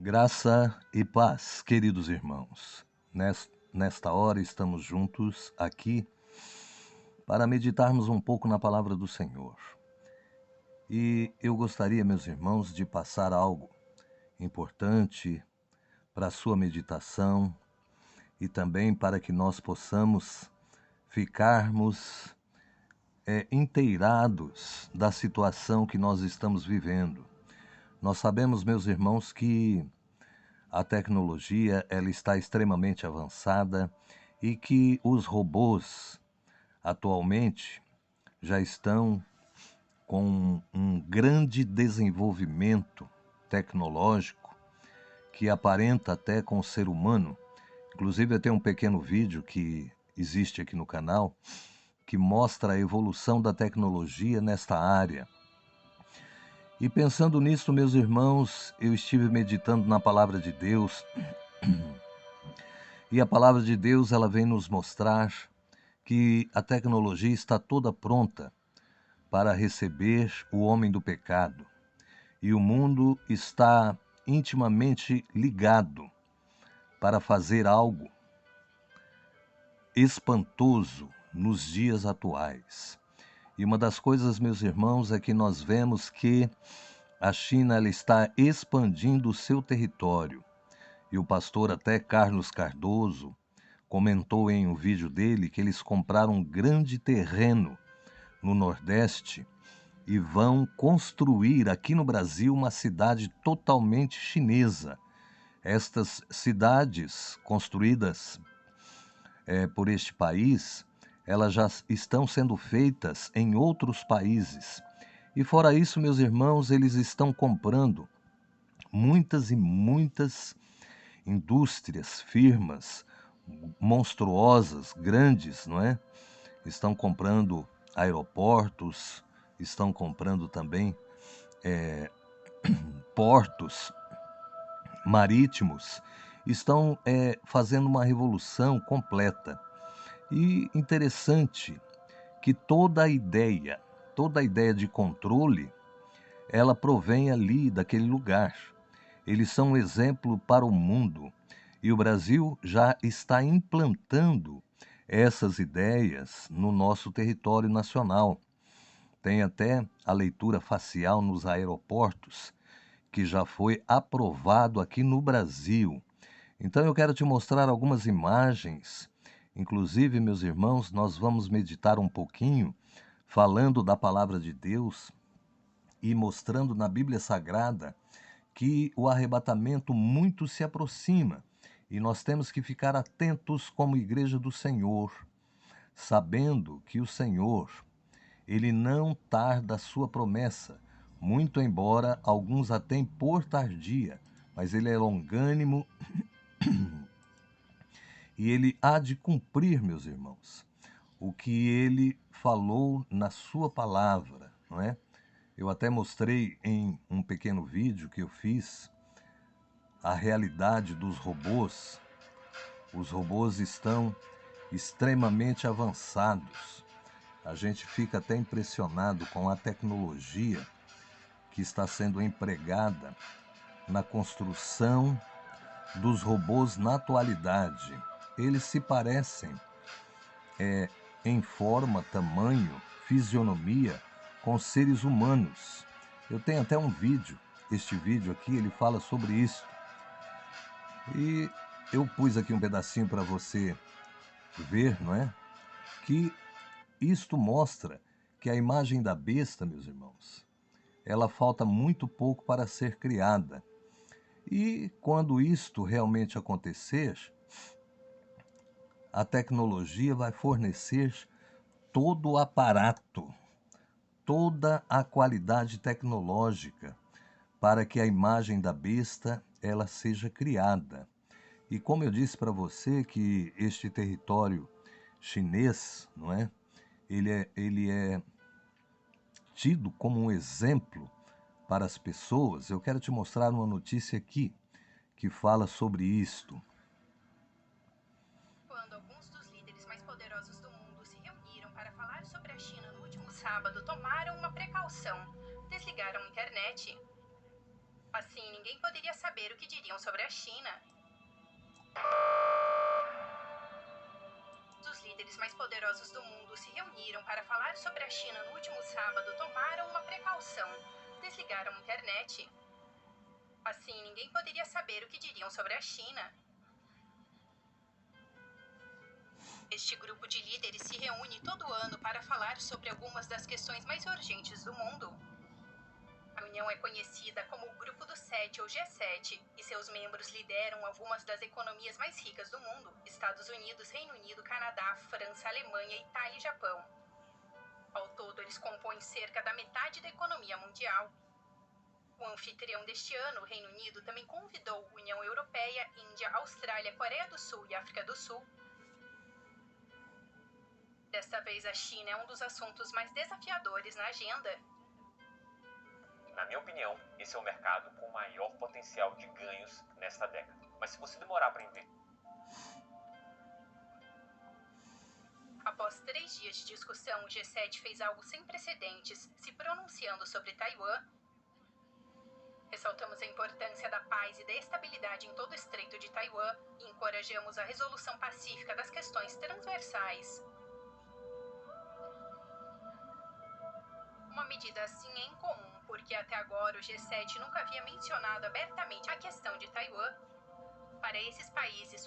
Graça e paz, queridos irmãos. Nesta hora estamos juntos aqui para meditarmos um pouco na palavra do Senhor. E eu gostaria, meus irmãos, de passar algo importante para a sua meditação e também para que nós possamos ficarmos inteirados da situação que nós estamos vivendo. Nós sabemos, meus irmãos, que a tecnologia ela está extremamente avançada e que os robôs atualmente já estão com um grande desenvolvimento tecnológico que aparenta até com o ser humano. Inclusive eu tenho um pequeno vídeo que existe aqui no canal que mostra a evolução da tecnologia nesta área. E pensando nisso, meus irmãos, eu estive meditando na palavra de Deus. E a palavra de Deus, ela vem nos mostrar que a tecnologia está toda pronta para receber o homem do pecado. E o mundo está intimamente ligado para fazer algo espantoso nos dias atuais. E uma das coisas, meus irmãos, é que nós vemos que a China ela está expandindo o seu território. E o pastor até Carlos Cardoso comentou em um vídeo dele que eles compraram um grande terreno no Nordeste e vão construir aqui no Brasil uma cidade totalmente chinesa. Estas cidades construídas por este país, elas já estão sendo feitas em outros países. E fora isso, meus irmãos, eles estão comprando muitas e muitas indústrias, firmas monstruosas, grandes, não é? Estão comprando aeroportos, estão comprando também portos marítimos, estão fazendo uma revolução completa. E interessante que toda a ideia de controle, ela provém ali daquele lugar. Eles são um exemplo para o mundo. E o Brasil já está implantando essas ideias no nosso território nacional. Tem até a leitura facial nos aeroportos, que já foi aprovado aqui no Brasil. Então eu quero te mostrar algumas imagens. Inclusive, meus irmãos, nós vamos meditar um pouquinho falando da palavra de Deus e mostrando na Bíblia Sagrada que o arrebatamento muito se aproxima e nós temos que ficar atentos como igreja do Senhor, sabendo que o Senhor, ele não tarda a sua promessa, muito embora alguns a tenham por tardia, mas ele é longânimo e ele há de cumprir, meus irmãos, o que ele falou na sua palavra, não é? Eu até mostrei em um pequeno vídeo que eu fiz a realidade dos robôs. Os robôs estão extremamente avançados. A gente fica até impressionado com a tecnologia que está sendo empregada na construção dos robôs na atualidade. Eles se parecem em forma, tamanho, fisionomia com seres humanos. Eu tenho até um vídeo, este vídeo aqui, ele fala sobre isso. E eu pus aqui um pedacinho para você ver, não é? Que isto mostra que a imagem da besta, meus irmãos, ela falta muito pouco para ser criada. E quando isto realmente acontecer, a tecnologia vai fornecer todo o aparato, toda a qualidade tecnológica para que a imagem da besta ela seja criada. E como eu disse para você que este território chinês, não é? Ele é tido como um exemplo para as pessoas. Eu quero te mostrar uma notícia aqui que fala sobre isto. Quando alguns dos líderes mais poderosos do mundo se reuniram para falar sobre a China no último sábado, tomaram uma precaução. Desligaram a internet. Assim, ninguém poderia saber o que diriam sobre a China. Os líderes mais poderosos do mundo se reuniram para falar sobre a China no último sábado. Tomaram uma precaução. Desligaram a internet. Assim, ninguém poderia saber o que diriam sobre a China. Este grupo de líderes se reúne todo ano para falar sobre algumas das questões mais urgentes do mundo. A reunião é conhecida como o Grupo dos Sete ou G7, e seus membros lideram algumas das economias mais ricas do mundo: Estados Unidos, Reino Unido, Canadá, França, Alemanha, Itália e Japão. Ao todo, eles compõem cerca da metade da economia mundial. O anfitrião deste ano, o Reino Unido, também convidou a União Europeia, Índia, Austrália, Coreia do Sul e África do Sul. Desta vez, a China é um dos assuntos mais desafiadores na agenda. Na minha opinião, esse é o mercado com maior potencial de ganhos nesta década. Mas se você demorar para investir... Após 3 dias de discussão, o G7 fez algo sem precedentes, se pronunciando sobre Taiwan. Ressaltamos a importância da paz e da estabilidade em todo o Estreito de Taiwan e encorajamos a resolução pacífica das questões transversais. Uma medida assim é incomum, porque até agora o G7 nunca havia mencionado abertamente a questão de Taiwan. Para esses países,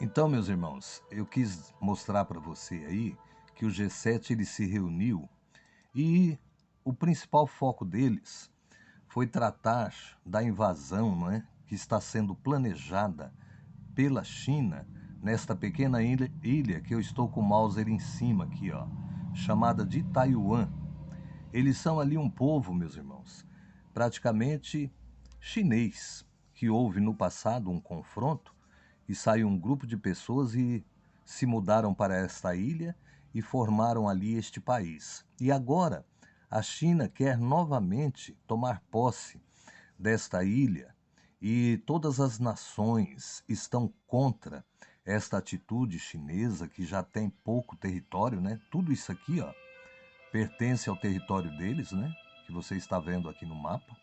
Então, meus irmãos, eu quis mostrar para você aí que o G7 ele se reuniu e o principal foco deles foi tratar da invasão, não é, que está sendo planejada pela China nesta pequena ilha que eu estou com o mouse em cima aqui, ó, chamada de Taiwan. Eles são ali um povo, meus irmãos, praticamente chinês, que houve no passado um confronto e saiu um grupo de pessoas e se mudaram para esta ilha e formaram ali este país. E agora a China quer novamente tomar posse desta ilha e todas as nações estão contra esta atitude chinesa que já tem pouco território, né? Tudo isso aqui, ó, pertence ao território deles, né? Que você está vendo aqui no mapa.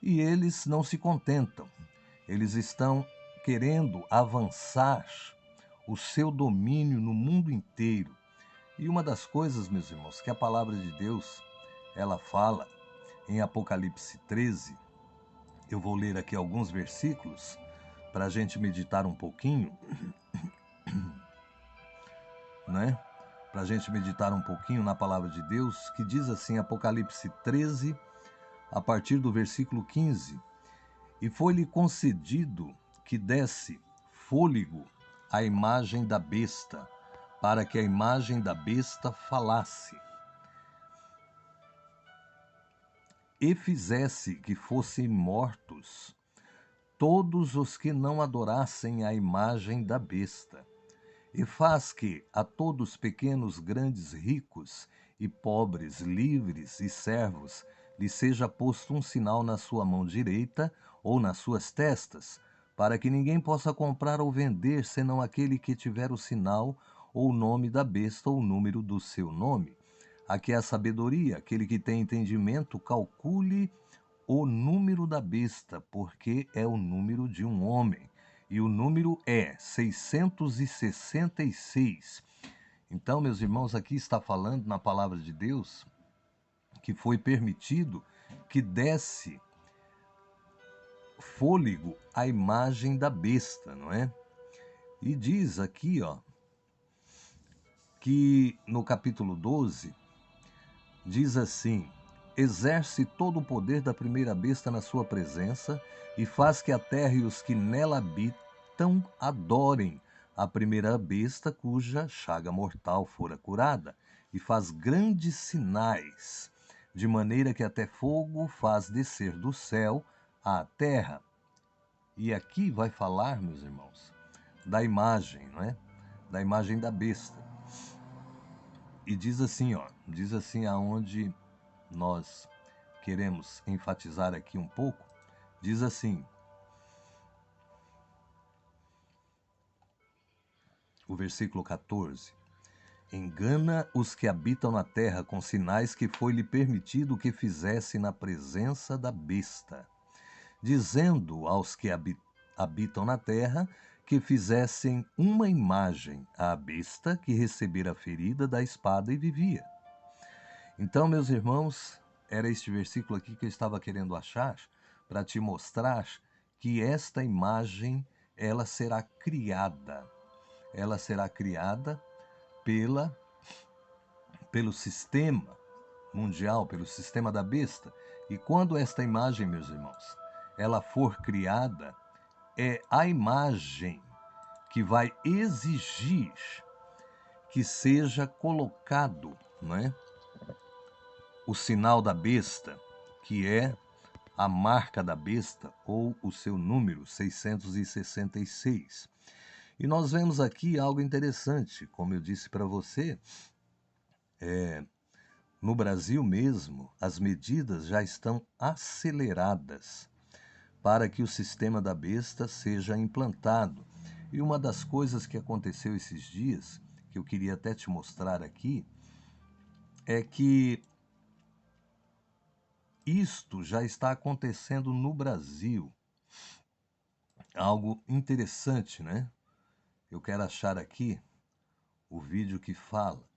E eles não se contentam. Eles estão querendo avançar o seu domínio no mundo inteiro. E uma das coisas, meus irmãos, que a palavra de Deus, ela fala em Apocalipse 13, eu vou ler aqui alguns versículos para a gente meditar um pouquinho, né? Para a gente meditar um pouquinho na palavra de Deus, que diz assim, Apocalipse 13, a partir do versículo 15: E foi-lhe concedido que desse fôlego à imagem da besta, para que a imagem da besta falasse, e fizesse que fossem mortos todos os que não adorassem a imagem da besta, e faz que a todos pequenos, grandes, ricos e pobres, livres e servos, lhe seja posto um sinal na sua mão direita ou nas suas testas, para que ninguém possa comprar ou vender, senão aquele que tiver o sinal ou o nome da besta ou o número do seu nome. Aqui é a sabedoria, aquele que tem entendimento, calcule o número da besta, porque é o número de um homem. E o número é 666. Então, meus irmãos, aqui está falando na palavra de Deus que foi permitido que desse fôlego à imagem da besta, não é? E diz aqui, ó, que no capítulo 12, diz assim: exerce todo o poder da primeira besta na sua presença e faz que a terra e os que nela habitam adorem a primeira besta cuja chaga mortal fora curada, e faz grandes sinais, de maneira que até fogo faz descer do céu à terra. E aqui vai falar, meus irmãos, da imagem, não é? Da imagem da besta. E diz assim, ó, diz assim aonde nós queremos enfatizar aqui um pouco, diz assim, o versículo 14: engana os que habitam na terra com sinais que foi-lhe permitido que fizesse na presença da besta, dizendo aos que habitam na terra que fizessem uma imagem à besta que recebera a ferida da espada e vivia. Então, meus irmãos, era este versículo aqui que eu estava querendo achar para te mostrar que esta imagem, ela será criada pelo sistema mundial, pelo sistema da besta. E quando esta imagem, meus irmãos, ela for criada, é a imagem que vai exigir que seja colocado, não é, o sinal da besta, que é a marca da besta ou o seu número 666. E nós vemos aqui algo interessante, como eu disse para você, no Brasil mesmo, as medidas já estão aceleradas para que o sistema da besta seja implantado. E uma das coisas que aconteceu esses dias, que eu queria até te mostrar aqui, é que isto já está acontecendo no Brasil. Algo interessante, né? Eu quero achar aqui o vídeo que fala.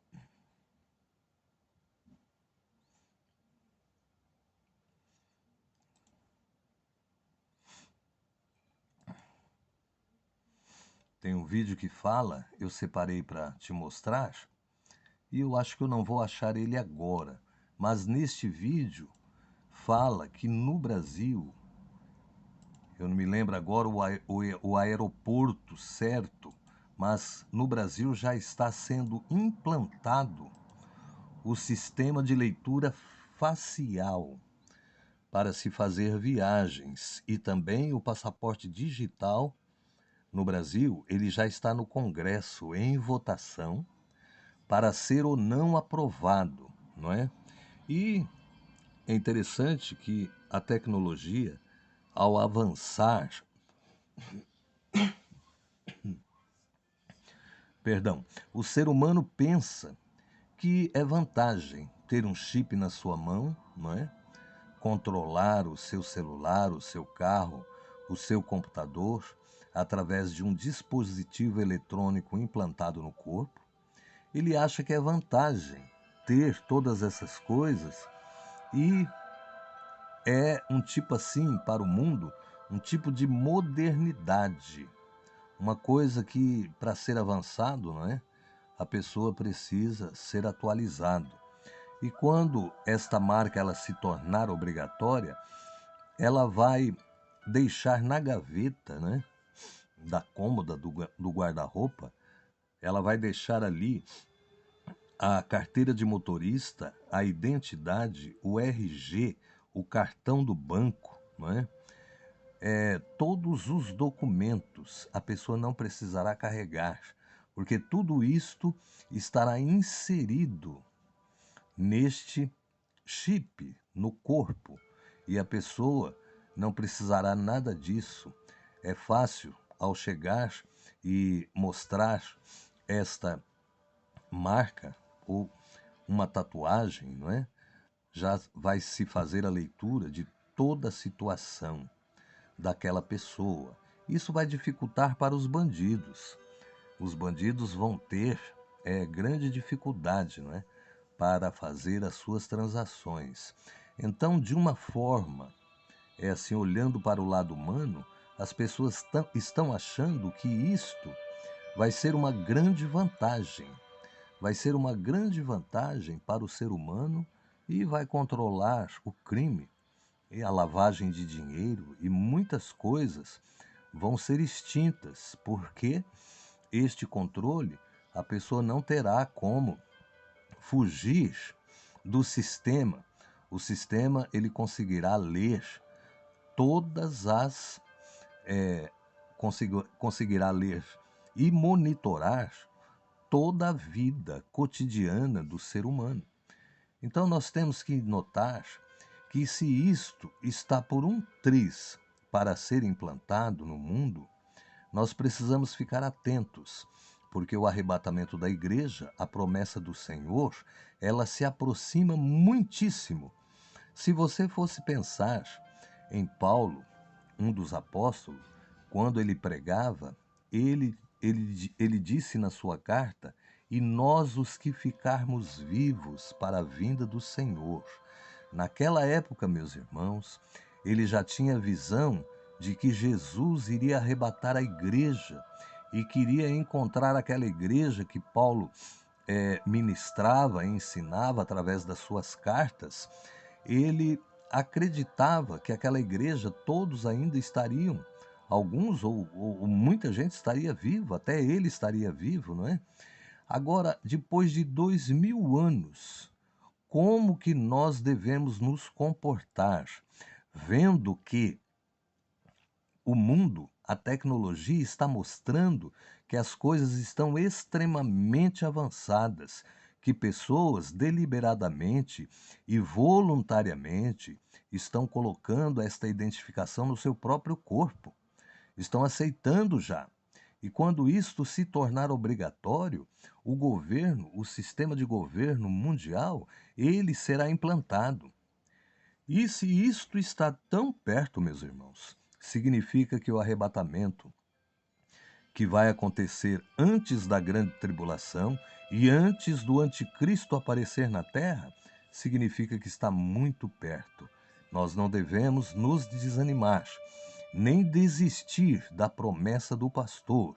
Tem um vídeo que fala, eu separei para te mostrar, e eu acho que eu não vou achar ele agora. Mas neste vídeo fala que no Brasil, eu não me lembro agora o aeroporto certo, mas no Brasil já está sendo implantado o sistema de leitura facial para se fazer viagens, e também o passaporte digital. No Brasil, ele já está no Congresso em votação para ser ou não aprovado, não é? E é interessante que a tecnologia, ao avançar, o ser humano pensa que é vantagem ter um chip na sua mão, não é? Controlar o seu celular, o seu carro, o seu computador, através de um dispositivo eletrônico implantado no corpo. Ele acha que é vantagem ter todas essas coisas e é um tipo assim para o mundo, um tipo de modernidade. Uma coisa que, para ser avançado, não é? A pessoa precisa ser atualizado. E quando esta marca ela se tornar obrigatória, ela vai deixar na gaveta, né, da cômoda do guarda-roupa, ela vai deixar ali a carteira de motorista, a identidade, o RG, o cartão do banco, não é? Todos os documentos a pessoa não precisará carregar, porque tudo isto estará inserido neste chip no corpo e a pessoa não precisará nada disso. É fácil ao chegar e mostrar esta marca ou uma tatuagem, não é? Já vai se fazer a leitura de toda a situação daquela pessoa. Isso vai dificultar para os bandidos. Os bandidos vão ter grande dificuldade, não é, para fazer as suas transações. Então, de uma forma, assim, olhando para o lado humano, as pessoas estão achando que isto vai ser uma grande vantagem. Vai ser uma grande vantagem para o ser humano e vai controlar o crime e a lavagem de dinheiro, e muitas coisas vão ser extintas, porque este controle a pessoa não terá como fugir do sistema. O sistema ele conseguirá ler todas as conseguirá ler e monitorar toda a vida cotidiana do ser humano. Então nós temos que notar que se isto está por um triz para ser implantado no mundo, nós precisamos ficar atentos, porque o arrebatamento da igreja, a promessa do Senhor, ela se aproxima muitíssimo. Se você fosse pensar em Paulo, um dos apóstolos, quando ele pregava, ele disse na sua carta: e nós os que ficarmos vivos para a vinda do Senhor. Naquela época, meus irmãos, ele já tinha visão de que Jesus iria arrebatar a igreja e queria encontrar aquela igreja que Paulo ministrava, ensinava através das suas cartas. Ele acreditava que aquela igreja todos ainda estariam, alguns ou muita gente estaria viva, até ele estaria vivo, não é? Agora, depois de 2000 anos, como que nós devemos nos comportar, vendo que o mundo, a tecnologia está mostrando que as coisas estão extremamente avançadas, que pessoas deliberadamente e voluntariamente estão colocando esta identificação no seu próprio corpo, estão aceitando já. E quando isto se tornar obrigatório, o governo, o sistema de governo mundial, ele será implantado. E se isto está tão perto, meus irmãos, significa que o arrebatamento, que vai acontecer antes da grande tribulação e antes do anticristo aparecer na terra, significa que está muito perto. Nós não devemos nos desanimar, nem desistir da promessa do pastor,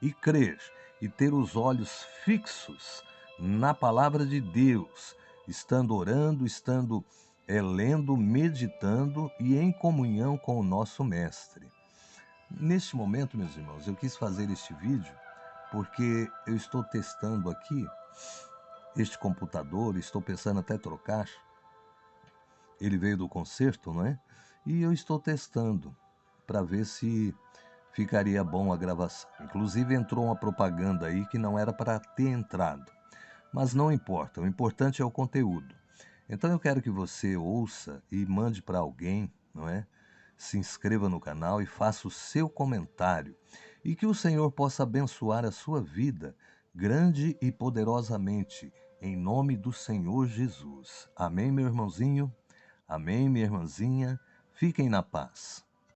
e crer e ter os olhos fixos na palavra de Deus, estando orando, estando lendo, meditando e em comunhão com o nosso Mestre. Neste momento, meus irmãos, eu quis fazer este vídeo porque eu estou testando aqui este computador, estou pensando até trocar. Ele veio do concerto, não é? E eu estou testando para ver se ficaria bom a gravação. Inclusive entrou uma propaganda aí que não era para ter entrado. Mas não importa, o importante é o conteúdo. Então eu quero que você ouça e mande para alguém, não é? Se inscreva no canal e faça o seu comentário. E que o Senhor possa abençoar a sua vida, grande e poderosamente, em nome do Senhor Jesus. Amém, meu irmãozinho? Amém, minha irmãzinha? Fiquem na paz.